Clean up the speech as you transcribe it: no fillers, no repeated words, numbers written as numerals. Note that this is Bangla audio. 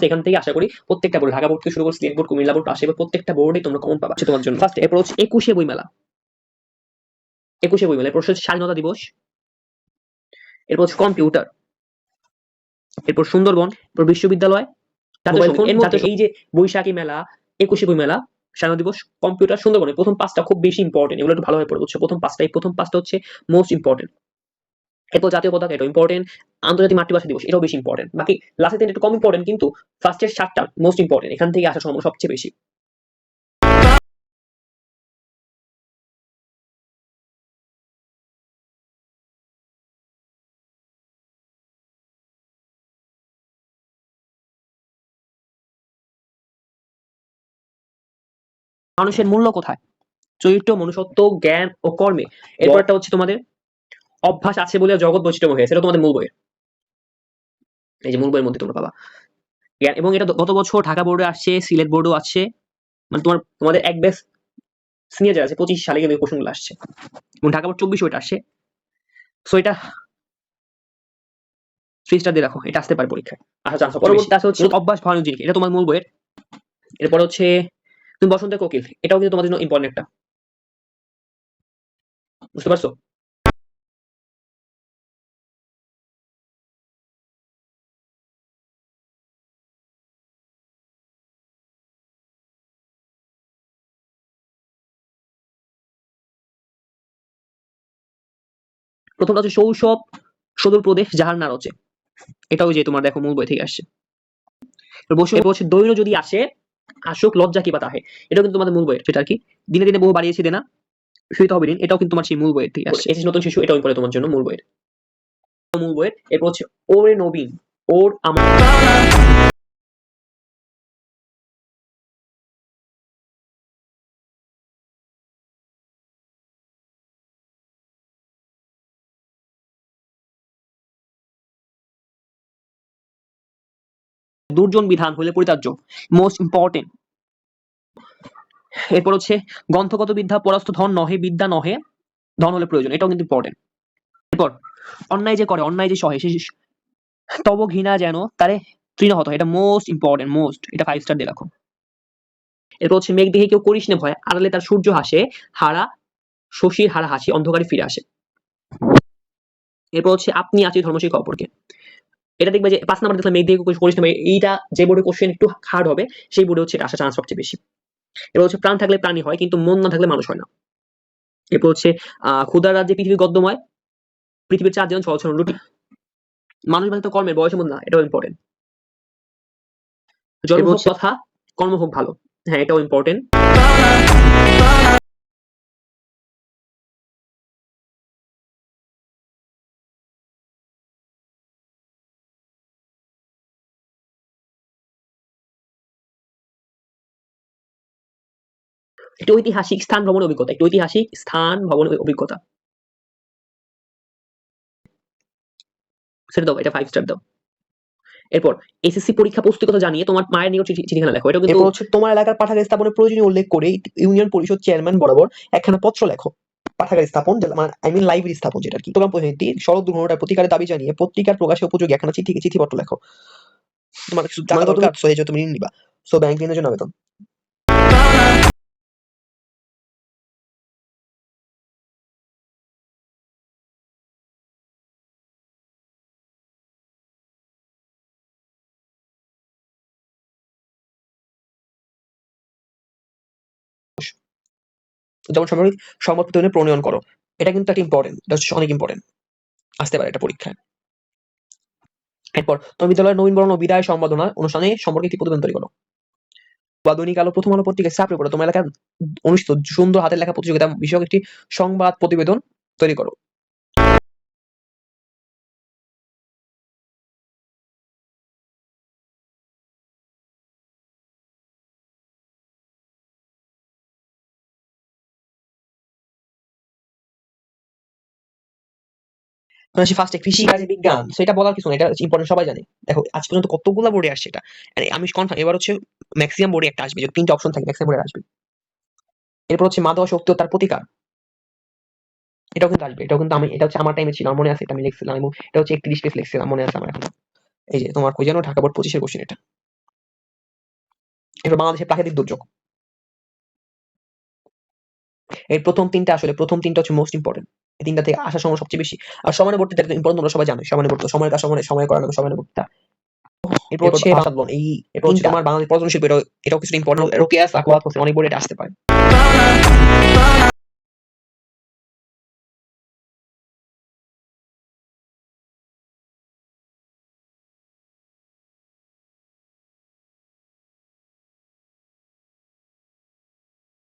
এখান থেকে আশা করি প্রত্যেকটা বোর্ড, ঢাকা বোর্ড থেকে শুরু করে Sylhet board, Comilla board, Rajshahi board, প্রত্যেকটা বোর্ডে তোমরা কমন পাবা তোমার জন্য। ফার্স্ট এরপর হচ্ছে 21শে বইমেলা। 21শে বইমেলা, এরপর হচ্ছে স্বাধীনতা দিবস, এরপর হচ্ছে কম্পিউটার, এরপর সুন্দরবন, এরপর বিশ্ববিদ্যালয়, জাতীয় সংগীত। এর মধ্যে এই যে বৈশাখী মেলা, 21শে বইমেলা, স্বাধীনতা দিবস, কম্পিউটার, সুন্দরবনের প্রথম 5টা খুব বেশি ইম্পর্টেন্ট, এগুলো একটু ভালোভাবে পড়ে বুঝছো। প্রথম পাঁচটা হচ্ছে মোস্ট ইম্পর্টেন্ট। এরপর জাতীয় পতাকা, এটাও ইম্পর্টেন্ট। আন্তর্জাতিক মাতৃভাষা দিবস, এটাও বেশি ইম্পর্টেন্ট। বাকি লাস্টের 3টা একটু কম ইম্পর্টেন্ট, কিন্তু ফার্স্টের 7টা মোস্ট ইম্পর্টেন্ট, এখান থেকে আসার সম্ভাবনা সবচেয়ে বেশি। মানুষের মূল্য কোথায়? চরিত্র, মনুষ্যত্ব, জ্ঞান ও কর্মে। এরপরটা হচ্ছে তোমাদের অভ্যাস আছে বলে জগৎ বৈচিত্র্য হয়েছে, এটা তোমাদের মূল বইয়ের। এই যে মূল বইয়ের মধ্যে তোমরা পাবা জ্ঞান, এবং এটা গত বছর ঢাকা বোর্ডে আসছে, সিলেট বোর্ডও আসছে, মানে তোমাদের এক ব্যাচ সিনিয়র যারা আছে 25 সালে কিন্তু এই কোশ্চেনগুলো আসছে, এবং ঢাকা বোর্ড 24 ওইটা আসছে। সো এটা 3 স্টার দিয়ে রাখো, এটা আসতে পারে পরীক্ষায়, আসা চান্স। পরবর্তী আছে হচ্ছে অভ্যাস ভয়ানক জিনিস, এটা তোমার মূল বইয়ের। এরপর হচ্ছে তুমি বসন্তের কোকিল, এটাও কিন্তু তোমাদের জন্য ইম্পর্টেন্ট একটা, বুঝতে পারছো? প্রথমটা হচ্ছে শৈশব সদর প্রদেশ যাহার না রচে, এটাও যে তোমার দেখো মূল বই থেকে আসছে। এরপর হচ্ছে দৈন্য যদি আসে আসুক লজ্জা কি বা তাহে, এটাও কিন্তু তোমাদের মূল বইয়ের, সেটা আর কি দিনে দিনে বহু বাড়িয়েছে দেনা শুইতে হবে দিন, এটাও কিন্তু তোমার সেই মূল বইয়ের থেকে আসছে। এসেছে নতুন শিশু, এটাও ইম্পর্টেন্ট তোমার জন্য মূল বইয়ের। এরপর হচ্ছে ওরে নবীন, ওর আমার দুর্জন বিধান হইলে পরিত্যাজ্য, মোস্ট ইম্পর্টেন্ট। এরপর হচ্ছে গ্রন্থগত বিদ্যা পরাস্ত ধন নহে, বিদ্যা নহে ধন হলে প্রয়োজন, এটাও কিন্তু ইম্পর্টেন্ট। এরপর অন্যায় যে করে, অন্যায় যে সহে, সে তব ঘৃণা যেন তারে তৃণ হত, এটা মোস্ট ইম্পর্টেন্ট, মোস্ট, এটা 5 স্টার দিয়ে রাখো। এরপর হচ্ছে মেঘ দেখে কেউ করিস না ভয়, আড়ালে তার সূর্য হাসে, হারা শশীর হারা হাসি, অন্ধকারে ফিরে আসে। এরপর হচ্ছে আপনি আছি ধর্মশিক্ষা অপরকে, এটা দেখবে যে 5 নাম্বার দেখলে মেঘ দেখে করিস না, এইটা যে বোর্ডে কোশ্চেন একটু হার্ড হবে সেই বোর্ডে হচ্ছে আসার চান্স সবচেয়ে বেশি। এবার হচ্ছে প্রাণ থাকলে প্রাণী হয়, কিন্তু মন না থাকলে মানুষ হয় না। এরপর হচ্ছে ক্ষুধার রাজ্যে পৃথিবী গদ্যময়, পৃথিবীর 4 জন সহজ সরল রুটি, মানুষ মানে তো কর্মের বয়স না, এটাও ইম্পর্টেন্ট। জন্ম হোক কথা, কর্ম হোক ভালো, হ্যাঁ এটাও ইম্পর্টেন্ট। একটু ঐতিহাসিক স্থান ভ্রমণের অভিজ্ঞতা, একটু ঐতিহাসিক স্থান ভ্রমণের অভিজ্ঞতা, সেটা দাও, এটা 5 স্টার দাও। এরপর এসএসসি পরীক্ষা প্রস্তুতি কথা জানিয়ে তোমার মায়ের নিকট চিঠিখানা লেখো, এটা কিন্তু হচ্ছে তোমার এলাকার পাঠাগার স্থাপনের প্রয়োজনীয় উল্লেখ করে ইউনিয়ন পরিষদ চেয়ারম্যান বরাবর একখানা পত্র লেখো। পাঠাগার স্থাপন, আই মিন লাইব্রেরি স্থাপন, যেটা কি প্রোগ্রাম প্রতিনিধি সড়ক দুর্ঘটনার প্রতিকারের দাবি জানিয়ে পত্রিকার প্রকাশে উপযোগী একখানা চিঠিপত্র লেখো। তোমার কিছু টাকা দরকার, সো এই যে তুমি ঋণ নিবা, সো ব্যাংক ঋণের জন্য আবেদন। যেমন সামরিক সংবাদ প্রতিবেদনের প্রণয়ন করো, এটা কিন্তু একটা ইম্পর্টেন্ট, এটা হচ্ছে অনেক ইম্পর্টেন্ট, আসতে পারে এটা পরীক্ষায়। এরপর তোমার বিদ্যালয়ের নবীনবরণ ও বিদায় সম্পাদনা অনুষ্ঠানে সম্পর্কে একটি প্রতিবেদন তৈরি করো, বা দৈনিক আলো, প্রথম আলো পত্রিকায় ছাপে পড়ো তোমার এলাকার অনুষ্ঠিত সুন্দর হাতের লেখা প্রতিযোগিতা বিষয়ক একটি সংবাদ প্রতিবেদন তৈরি করো। ফার্স্টে কৃষিকাজ বিজ্ঞান, সেটা বলার কিছু না, এটা ইম্পর্টেন্ট, সবাই জানে। দেখো আজ পর্যন্ত কতগুলা বোর্ডে আসছে এটা, আমি কনফার্ম এবার হচ্ছে ম্যাক্সিমাম বোর্ডে একটা আসবে, যদি 3টা অপশন থাকে ম্যাক্সিমাম বোর্ডে আসবে। এরপর হচ্ছে মাদক শক্তি ও তার প্রতিকার, এটাও কিন্তু আসবে, এটাও কিন্তু আমি, এটা হচ্ছে আমার টাইমে ছিল, আমার মনে আছে, এটা আমি লিখছিলাম, এবং এটা হচ্ছে 31 পেজ লিখছিলাম, মনে আছে আমার এখন। এই যে তোমার কই জানো, ঢাকা বোর্ড 25-এর কোশ্চেন এটা। এরপর বাংলাদেশের প্রাকৃতিক দুর্যোগ। এর প্রথম তিনটা হচ্ছে মোস্ট ইম্পর্টেন্ট। এই তিনটা থেকে আসার সময় সবচেয়ে বেশি। আর সময়ানুবর্তিতা একদম ইম্পর্টেন্ট, তোমরা সবাই জানো সময়ানুবর্তিতা, সময়ের কাজ সময় করানো সময়ানুবর্তিতা। এরপর হচ্ছে ভাষা আন্দোলন। এরপর হচ্ছে তোমার বাংলাদেশ পর্যটন শিল্প, এটাও কিছুটা ইম্পর্টেন্ট। রোকেয়া সাকুয়াত হোসেন অনেক বড় এটা আসতে পারে।